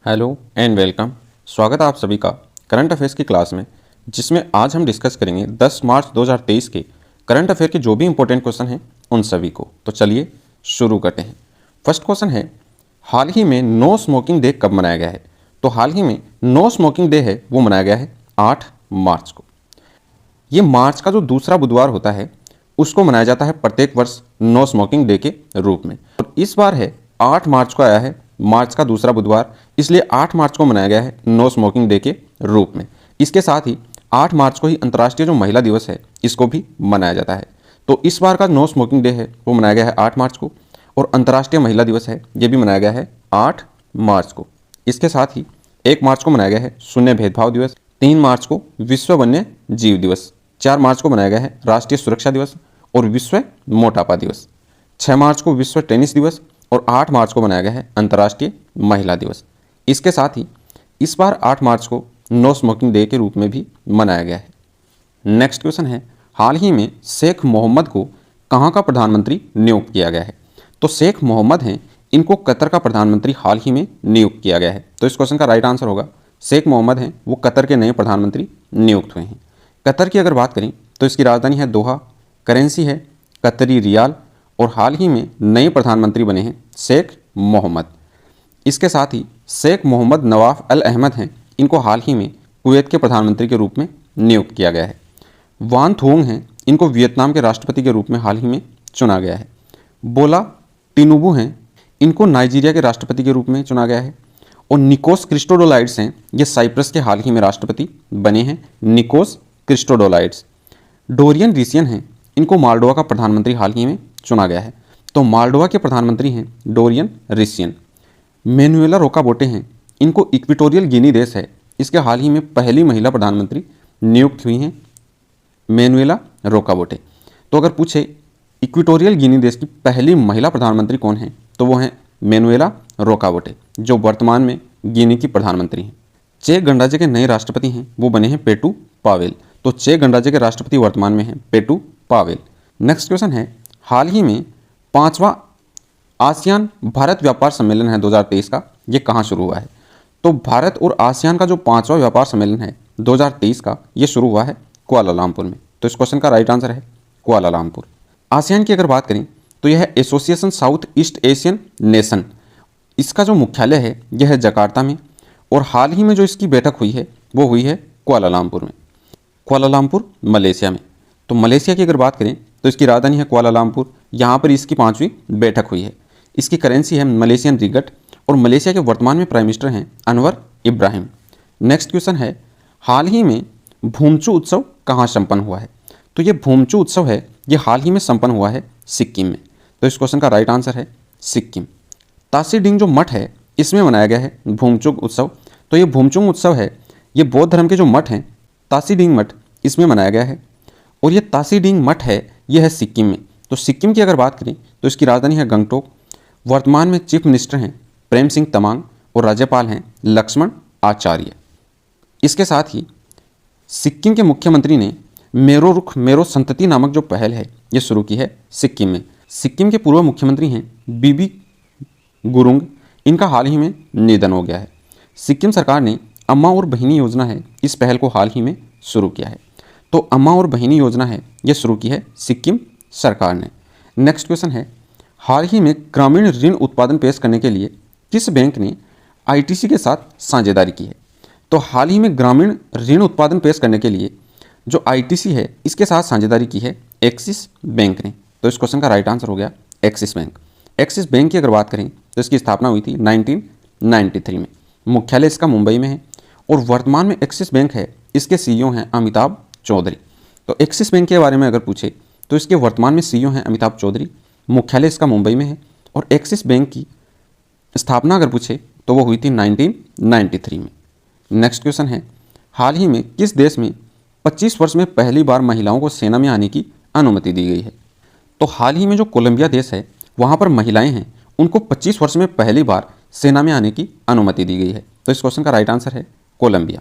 Hello and welcome. स्वागत है आप सभी का करंट अफेयर्स की क्लास में, जिसमें आज हम डिस्कस करेंगे 10 मार्च 2023 के करंट अफेयर के जो भी इंपॉर्टेंट क्वेश्चन हैं उन सभी को। तो चलिए शुरू करते हैं। फर्स्ट क्वेश्चन है, हाल ही में नो स्मोकिंग डे कब मनाया गया है? तो हाल ही में नो स्मोकिंग डे है वो मनाया गया है 8 मार्च को। ये मार्च का जो दूसरा बुधवार होता है उसको मनाया जाता है प्रत्येक वर्ष नो स्मोकिंग डे के रूप में। और इस बार है 8 मार्च को आया है, मार्च का दूसरा बुधवार, इसलिए 8 मार्च को मनाया गया है नो स्मोकिंग डे के रूप में। इसके साथ ही 8 मार्च को ही अंतर्राष्ट्रीय जो महिला दिवस है इसको भी मनाया जाता है। तो इस बार का नो स्मोकिंग डे है वो मनाया गया है 8 मार्च को, और अंतर्राष्ट्रीय महिला दिवस है ये भी मनाया गया है 8 मार्च को। इसके साथ ही 1 मार्च को मनाया गया है शून्य भेदभाव दिवस, 3 मार्च को विश्व वन्य जीव दिवस, 4 मार्च को मनाया गया है राष्ट्रीय सुरक्षा दिवस और विश्व मोटापा दिवस, 6 मार्च को विश्व टेनिस दिवस और 8 मार्च को मनाया गया है अंतर्राष्ट्रीय महिला दिवस। इसके साथ ही इस बार 8 मार्च को नो स्मोकिंग डे के रूप में भी मनाया गया है। नेक्स्ट क्वेश्चन है, हाल ही में शेख मोहम्मद को कहाँ का प्रधानमंत्री नियुक्त किया गया है? तो शेख मोहम्मद हैं, इनको कतर का प्रधानमंत्री हाल ही में नियुक्त किया गया है। तो इस क्वेश्चन का राइट आंसर होगा शेख मोहम्मद हैं, वो कतर के नए प्रधानमंत्री नियुक्त हुए हैं। कतर की अगर बात करें तो इसकी राजधानी है दोहा, करेंसी है कतरी रियाल, और हाल ही में नए प्रधानमंत्री बने हैं शेख मोहम्मद। इसके साथ ही शेख मोहम्मद नवाफ अल अहमद हैं, इनको हाल ही में कुवैत के प्रधानमंत्री के रूप में नियुक्त किया गया है। वान थोंग हैं, इनको वियतनाम के राष्ट्रपति के रूप में हाल ही में चुना गया है। बोला टिनुबू हैं, इनको नाइजीरिया के राष्ट्रपति के रूप में चुना गया है। और निकोस क्रिस्टोडोलाइड्स हैं, ये साइप्रस के हाल ही में राष्ट्रपति बने हैं, निकोस क्रिस्टोडोलाइड्स। डोरियन रिसियन हैं, इनको मालडोवा का प्रधानमंत्री हाल ही में चुना गया है। तो मालडोवा के प्रधानमंत्री हैं डोरियन रिसियन। मैनुएला रोकाबोटे हैं, इनको इक्वेटोरियल गिनी देश है, इसके हाल ही में पहली महिला प्रधानमंत्री नियुक्त हुई हैं मैनुएला रोकाबोटे। तो अगर पूछे इक्वेटोरियल गिनी देश की पहली महिला प्रधानमंत्री कौन है, तो वो हैं मैनुएला रोकाबोटे, जो वर्तमान में गिनी की प्रधानमंत्री हैं। चेक गणराज्य के नए राष्ट्रपति हैं, वो बने हैं पेटू पावेल। तो चेक गणराज्य के राष्ट्रपति वर्तमान में हैं पेटू पावेल। नेक्स्ट क्वेश्चन है, हाल ही में 5वां आसियान भारत व्यापार सम्मेलन है 2023 का, ये कहाँ शुरू हुआ है? तो भारत और आसियान का जो 5वां व्यापार सम्मेलन है 2023 का, ये शुरू हुआ है कुआलालंपुर में। तो इस क्वेश्चन का राइट आंसर है कुआलालंपुर। आसियान की अगर बात करें तो यह है association south east Asian nation, इसका जो मुख्यालय है यह है जकार्ता में, और हाल ही में जो इसकी बैठक हुई है वो हुई है कुआलालंपुर में, कुआलालंपुर मलेशिया में। तो मलेशिया की अगर बात करें तो इसकी राजधानी है कुआलालंपुर, यहाँ पर इसकी 5वीं बैठक हुई है। इसकी करेंसी है मलेशियन रिगट, और मलेशिया के वर्तमान में प्राइम मिनिस्टर हैं अनवर इब्राहिम। नेक्स्ट क्वेश्चन है, हाल ही में भूमचू उत्सव कहाँ संपन्न हुआ है? तो ये भूमचू उत्सव है ये हाल ही में संपन्न हुआ है सिक्किम में। तो इस क्वेश्चन का राइट आंसर है सिक्किम। तासीडिंग जो मठ है इसमें मनाया गया है भूमचुंग उत्सव। तो ये भूमचुंग उत्सव है ये बौद्ध धर्म के जो मठ हैं तासीडिंग मठ, इसमें मनाया गया है, और ये तासीडिंग मठ है ये है सिक्किम में। तो सिक्किम की अगर बात करें तो इसकी राजधानी है गंगटोक। वर्तमान में चीफ मिनिस्टर हैं प्रेम सिंह तमांग, और राज्यपाल हैं लक्ष्मण आचार्य। इसके साथ ही सिक्किम के मुख्यमंत्री ने मेरो रुख मेरो संतति नामक जो पहल है ये शुरू की है सिक्किम में। सिक्किम के पूर्व मुख्यमंत्री हैं बीबी गुरुंग, इनका हाल ही में निधन हो गया है। सिक्किम सरकार ने अम्मा और बहिनी योजना है इस पहल को हाल ही में शुरू किया है। तो अम्मा और बहिनी योजना है ये शुरू की है सिक्किम सरकार ने। नेक्स्ट क्वेश्चन है, हाल ही में ग्रामीण ऋण उत्पादन पेश करने के लिए किस बैंक ने आईटीसी के साथ साझेदारी की है? तो हाल ही में ग्रामीण ऋण उत्पादन पेश करने के लिए जो आईटीसी है इसके साथ साझेदारी की है एक्सिस बैंक ने। तो इस क्वेश्चन का राइट आंसर हो गया एक्सिस बैंक। एक्सिस बैंक की अगर बात करें तो इसकी स्थापना हुई थी 1993 में, मुख्यालय इसका मुंबई में है, और वर्तमान में एक्सिस बैंक है इसके सीईओ हैं अमिताभ चौधरी। तो एक्सिस बैंक के बारे में अगर पूछे तो इसके वर्तमान में सीईओ हैं अमिताभ चौधरी, मुख्यालय इसका मुंबई में है, और एक्सिस बैंक की स्थापना अगर पूछे तो वो हुई थी 1993 में। नेक्स्ट क्वेश्चन है, हाल ही में किस देश में 25 वर्ष में पहली बार महिलाओं को सेना में आने की अनुमति दी गई है? तो हाल ही में जो कोलंबिया देश है वहाँ पर महिलाएं हैं उनको 25 वर्ष में पहली बार सेना में आने की अनुमति दी गई है। तो इस क्वेश्चन का राइट आंसर है कोलंबिया।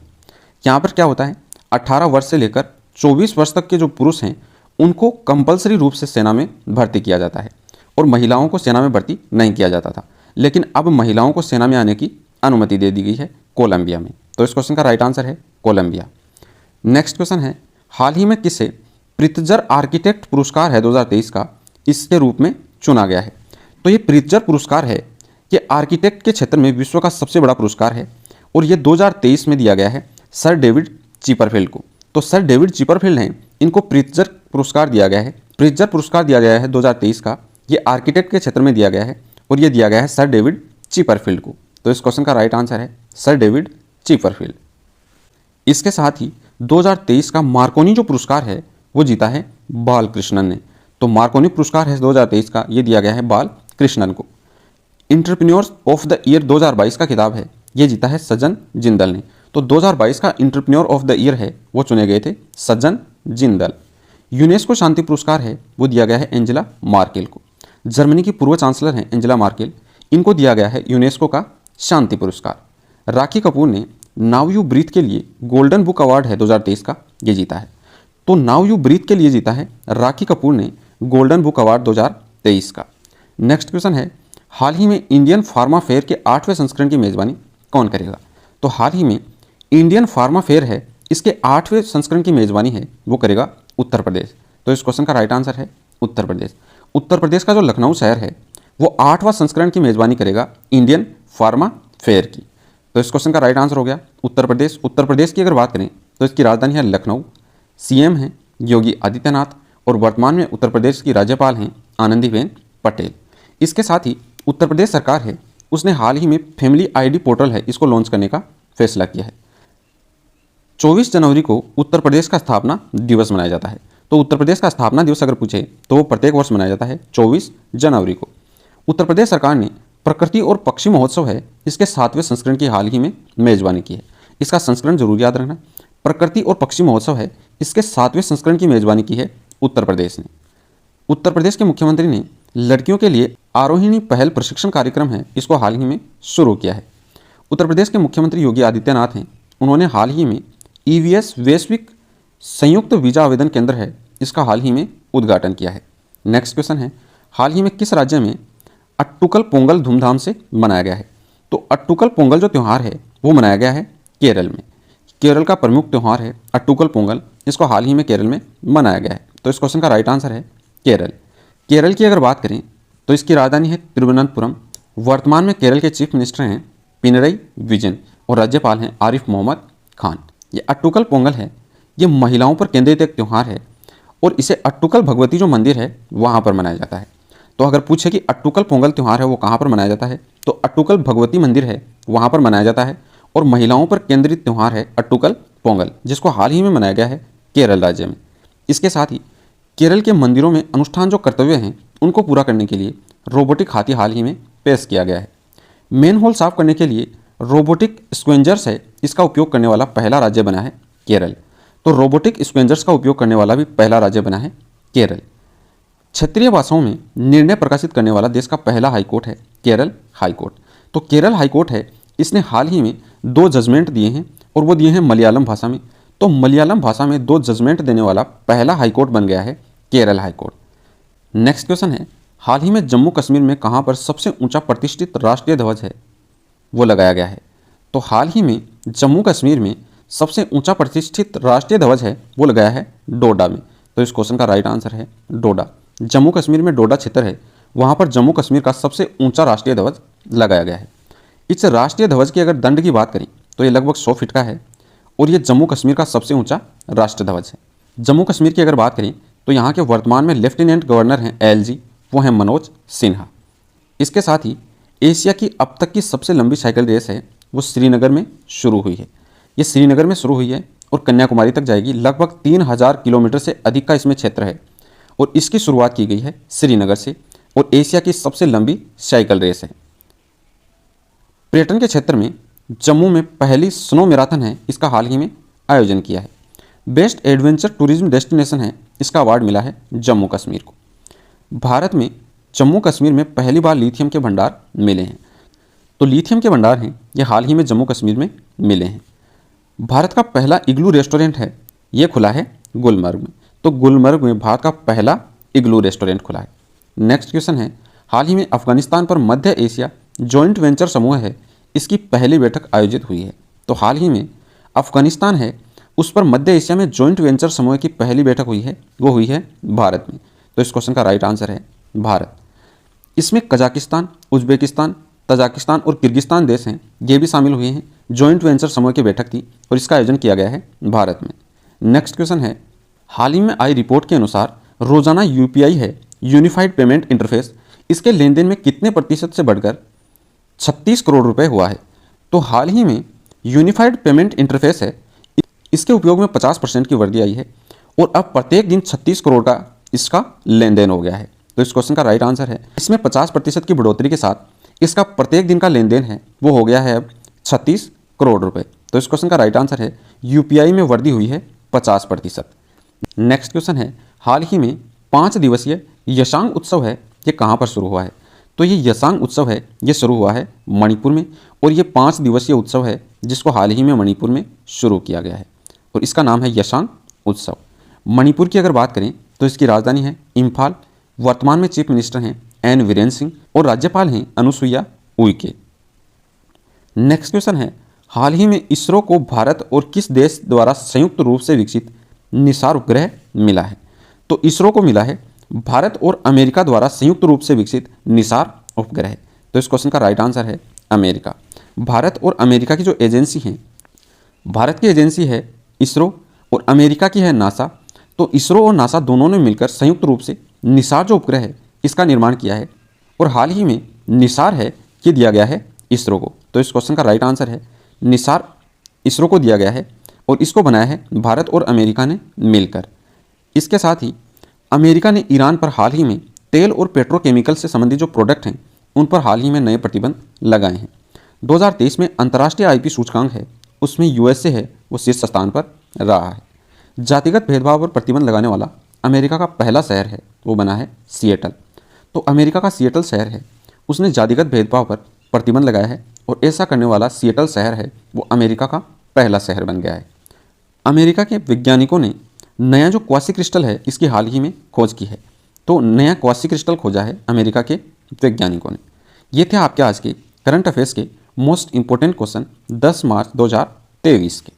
यहाँ पर क्या होता है, 18 वर्ष से लेकर 24 वर्ष तक के जो पुरुष हैं उनको कंपलसरी रूप से सेना में भर्ती किया जाता है, और महिलाओं को सेना में भर्ती नहीं किया जाता था। लेकिन अब महिलाओं को सेना में आने की अनुमति दे दी गई है कोलंबिया में। तो इस क्वेश्चन का राइट आंसर है कोलंबिया। नेक्स्ट क्वेश्चन है, हाल ही में किसे प्रित्जर आर्किटेक्ट पुरस्कार है 2023 का इसके रूप में चुना गया है? तो ये प्रित्जर पुरस्कार है, ये आर्किटेक्ट के क्षेत्र में विश्व का सबसे बड़ा पुरस्कार है और ये 2023 में दिया गया है सर डेविड चिपरफील्ड को। तो सर डेविड चिपरफील्ड हैं, इनको प्रित्जर पुरस्कार दिया गया है। प्रित्जर पुरस्कार दिया गया है 2023 का, ये आर्किटेक्ट के क्षेत्र में दिया गया है और ये दिया गया है सर डेविड चिपरफील्ड को। तो इस क्वेश्चन का राइट आंसर है सर डेविड चिपरफील्ड। इसके साथ ही 2023 का मार्कोनी जो पुरस्कार है वो जीता है बालकृष्णन ने। तो मार्कोनी पुरस्कार है 2023 का, ये दिया गया है बालकृष्णन को। इंटरप्रेन्योर्स ऑफ द ईयर 2022 का खिताब है, ये जीता है सज्जन जिंदल ने। तो 2022 का इंटरप्रेन्योर ऑफ द ईयर है वो चुने गए थे सज्जन जिंदल। यूनेस्को शांति पुरस्कार है वो दिया गया है एंजेला मार्केल को। जर्मनी की पूर्व चांसलर हैं एंजेला मार्केल, इनको दिया गया है यूनेस्को का शांति पुरस्कार। राखी कपूर ने नाउ यू ब्रीथ के लिए गोल्डन बुक अवार्ड है 2023 का, ये जीता है। तो नाउ यू ब्रीथ के लिए जीता है राखी कपूर ने गोल्डन बुक अवार्ड 2023 का। नेक्स्ट क्वेश्चन है, हाल ही में इंडियन फार्मा फेयर के 8वें संस्करण की मेजबानी कौन करेगा? तो हाल ही में इंडियन फार्मा फेयर है, इसके 8वें संस्करण की मेजबानी है वो करेगा उत्तर प्रदेश। तो इस क्वेश्चन का राइट आंसर है उत्तर प्रदेश। उत्तर प्रदेश का जो लखनऊ शहर है वो 8वां संस्करण की मेजबानी करेगा इंडियन फार्मा फेयर की। तो इस क्वेश्चन का राइट आंसर हो गया उत्तर प्रदेश। उत्तर प्रदेश की अगर बात करें तो इसकी राजधानी है लखनऊ, सीएम हैं योगी आदित्यनाथ और वर्तमान में उत्तर प्रदेश की राज्यपाल हैं आनंदीबेन पटेल। इसके साथ ही उत्तर प्रदेश सरकार है उसने हाल ही में फैमिली आईडी पोर्टल है इसको लॉन्च करने का फैसला किया है। 24 जनवरी को उत्तर प्रदेश का स्थापना दिवस मनाया जाता है। तो उत्तर प्रदेश का स्थापना दिवस अगर पूछे तो वो प्रत्येक वर्ष मनाया जाता है 24 जनवरी को। उत्तर प्रदेश सरकार ने प्रकृति और पक्षी महोत्सव है इसके 7वें संस्करण की हाल ही में मेजबानी की है। इसका संस्करण जरूर याद रखना, प्रकृति और पक्षी महोत्सव है इसके 7वें संस्करण की मेजबानी की है उत्तर प्रदेश ने। उत्तर प्रदेश के मुख्यमंत्री ने लड़कियों के लिए आरोहिणी पहल प्रशिक्षण कार्यक्रम है इसको हाल ही में शुरू किया है। उत्तर प्रदेश के मुख्यमंत्री योगी आदित्यनाथ हैं, उन्होंने हाल ही में ईवीएस वैश्विक संयुक्त वीजा आवेदन केंद्र है इसका हाल ही में उद्घाटन किया है। नेक्स्ट क्वेश्चन है, हाल ही में किस राज्य में अट्टुकल पोंगल धूमधाम से मनाया गया है? तो अट्टुकल पोंगल जो त्यौहार है वो मनाया गया है केरल में। केरल का प्रमुख त्यौहार है अट्टुकल पोंगल, इसको हाल ही में केरल में मनाया गया है। तो इस क्वेश्चन का राइट आंसर है केरल। केरल की अगर बात करें तो इसकी राजधानी है तिरुवनंतपुरम। वर्तमान में केरल के चीफ मिनिस्टर हैं पिनरई विजयन और राज्यपाल हैं आरिफ मोहम्मद खान। ये अट्टुकल पोंगल है, ये महिलाओं पर केंद्रित एक त्यौहार है और इसे अट्टुकल भगवती जो मंदिर है वहाँ पर मनाया जाता है। तो अगर पूछे कि अट्टुकल पोंगल त्यौहार है वो कहाँ पर मनाया जाता है, तो अट्टुकल भगवती मंदिर है वहाँ पर मनाया जाता है और महिलाओं पर केंद्रित त्यौहार है अट्टुकल पोंगल, जिसको हाल ही में मनाया गया है केरल राज्य में। इसके साथ ही केरल के मंदिरों में अनुष्ठान जो कर्तव्य हैं उनको पूरा करने के लिए रोबोटिक हाथी हाल ही में पेश किया गया है। मेन होल साफ करने के लिए रोबोटिक स्क्वेंजर्स है इसका उपयोग करने वाला पहला राज्य बना है केरल। तो रोबोटिक स्क्वेंजर्स का उपयोग करने वाला भी पहला राज्य बना है केरल। क्षेत्रीय भाषाओं में निर्णय प्रकाशित करने वाला देश का पहला हाईकोर्ट है केरल हाईकोर्ट। तो केरल हाईकोर्ट है इसने हाल ही में 2 जजमेंट दिए हैं और वो दिए हैं मलयालम भाषा में। तो मलयालम भाषा में 2 जजमेंट देने वाला पहला हाईकोर्ट बन गया है केरल हाईकोर्ट। नेक्स्ट क्वेश्चन है, हाल ही में जम्मू कश्मीर में कहाँ पर सबसे ऊंचा प्रतिष्ठित राष्ट्रीय ध्वज है वो लगाया गया है? तो हाल ही में जम्मू कश्मीर में सबसे ऊंचा प्रतिष्ठित राष्ट्रीय ध्वज है वो लगाया है डोडा में। तो इस क्वेश्चन का राइट आंसर है डोडा। जम्मू कश्मीर में डोडा क्षेत्र है, वहाँ पर जम्मू कश्मीर का सबसे ऊंचा राष्ट्रीय ध्वज लगाया गया है। इस राष्ट्रीय ध्वज की अगर दंड की बात करें तो ये लगभग 100 फीट का है और ये जम्मू कश्मीर का सबसे ऊंचा राष्ट्रीय ध्वज है। जम्मू कश्मीर की अगर बात करें तो यहाँ के वर्तमान में लेफ्टिनेंट गवर्नर हैं एलजी, वो हैं मनोज सिन्हा। इसके साथ ही एशिया की अब तक की सबसे लंबी साइकिल रेस है वो श्रीनगर में शुरू हुई है। ये श्रीनगर में शुरू हुई है और कन्याकुमारी तक जाएगी। लगभग 3000 किलोमीटर से अधिक का इसमें क्षेत्र है और इसकी शुरुआत की गई है श्रीनगर से और एशिया की सबसे लंबी साइकिल रेस है। पर्यटन के क्षेत्र में जम्मू में पहली स्नो मैराथन है इसका हाल ही में आयोजन किया है। बेस्ट एडवेंचर टूरिज्म डेस्टिनेशन है इसका अवार्ड मिला है जम्मू कश्मीर को। भारत में जम्मू कश्मीर में पहली बार लिथियम के भंडार मिले हैं। तो लिथियम के भंडार हैं ये हाल ही में जम्मू कश्मीर में मिले हैं। भारत का पहला इग्लू रेस्टोरेंट है ये खुला है गुलमर्ग में। तो गुलमर्ग में भारत का पहला इग्लू रेस्टोरेंट खुला है। नेक्स्ट क्वेश्चन है, हाल ही में अफगानिस्तान पर मध्य एशिया जॉइंट वेंचर समूह है इसकी पहली बैठक आयोजित हुई है? तो हाल ही में अफगानिस्तान है उस पर मध्य एशिया में जॉइंट वेंचर समूह की पहली बैठक हुई है, वो हुई है भारत में। तो इस क्वेश्चन का राइट आंसर है भारत। इसमें कजाकिस्तान, उज्बेकिस्तान, तजाकिस्तान और किर्गिस्तान देश हैं, ये भी शामिल हुए हैं। जॉइंट वेंचर समूह की बैठक थी और इसका आयोजन किया गया है भारत में। नेक्स्ट क्वेश्चन है, हाल ही में आई रिपोर्ट के अनुसार रोजाना यूपीआई है, यूनिफाइड पेमेंट इंटरफेस, इसके लेन देन में कितने प्रतिशत से बढ़कर 36 करोड़ रुपए हुआ है? तो हाल ही में यूनिफाइड पेमेंट इंटरफेस है, इसके उपयोग में 50% की वृद्धि आई है और अब प्रत्येक दिन 36 करोड़ का इसका लेन देन हो गया है। तो इस क्वेश्चन का राइट आंसर है, इसमें 50% की बढ़ोतरी के साथ इसका प्रत्येक दिन का लेन देन है वो हो गया है अब 36 करोड़ रुपए। तो इस क्वेश्चन का राइट आंसर है यूपीआई में वृद्धि हुई है 50%। नेक्स्ट क्वेश्चन है, हाल ही में 5 दिवसीय यशांग उत्सव है, ये कहाँ पर शुरू हुआ है? तो ये यशांग उत्सव है, ये शुरू हुआ है मणिपुर में और ये 5 दिवसीय उत्सव है जिसको हाल ही में मणिपुर में शुरू किया गया है और इसका नाम है यशांग उत्सव। मणिपुर की अगर बात करें तो इसकी राजधानी है इम्फाल। वर्तमान में चीफ मिनिस्टर हैं एन वीरेन सिंह और राज्यपाल हैं अनुसुईया उइके। नेक्स्ट क्वेश्चन है, हाल ही में इसरो को भारत और किस देश द्वारा संयुक्त रूप से विकसित निसार उपग्रह मिला है? तो इसरो को मिला है भारत और अमेरिका द्वारा संयुक्त रूप से विकसित निसार उपग्रह। तो इस क्वेश्चन का राइट आंसर है अमेरिका। भारत और अमेरिका की जो एजेंसी हैं, भारत की एजेंसी है इसरो और अमेरिका की है नासा। तो इसरो और नासा दोनों ने मिलकर संयुक्त रूप से निसार जो उपग्रह है इसका निर्माण किया है और हाल ही में निसार है ये दिया गया है इसरो को। तो इस क्वेश्चन का राइट आंसर है निसार इसरो को दिया गया है और इसको बनाया है भारत और अमेरिका ने मिलकर। इसके साथ ही अमेरिका ने ईरान पर हाल ही में तेल और पेट्रोकेमिकल से संबंधित जो प्रोडक्ट हैं उन पर हाल ही में नए प्रतिबंध लगाए हैं। 2023 में अंतर्राष्ट्रीय आईपी सूचकांक है उसमें यूएसए है वो शीर्ष स्थान पर रहा है। जातिगत भेदभाव पर प्रतिबंध लगाने वाला अमेरिका का पहला शहर है वो बना है सिएटल। तो अमेरिका का सिएटल शहर है उसने जातिगत भेदभाव पर प्रतिबंध लगाया है और ऐसा करने वाला सिएटल शहर है वो अमेरिका का पहला शहर बन गया है। अमेरिका के वैज्ञानिकों ने नया जो क्वासी क्रिस्टल है इसकी हाल ही में खोज की है। तो नया क्वासी क्रिस्टल खोजा है अमेरिका के वैज्ञानिकों ने। ये थे आपके आज के करंट अफेयर्स के मोस्ट इंपॉर्टेंट क्वेश्चन 10 मार्च 2023 के।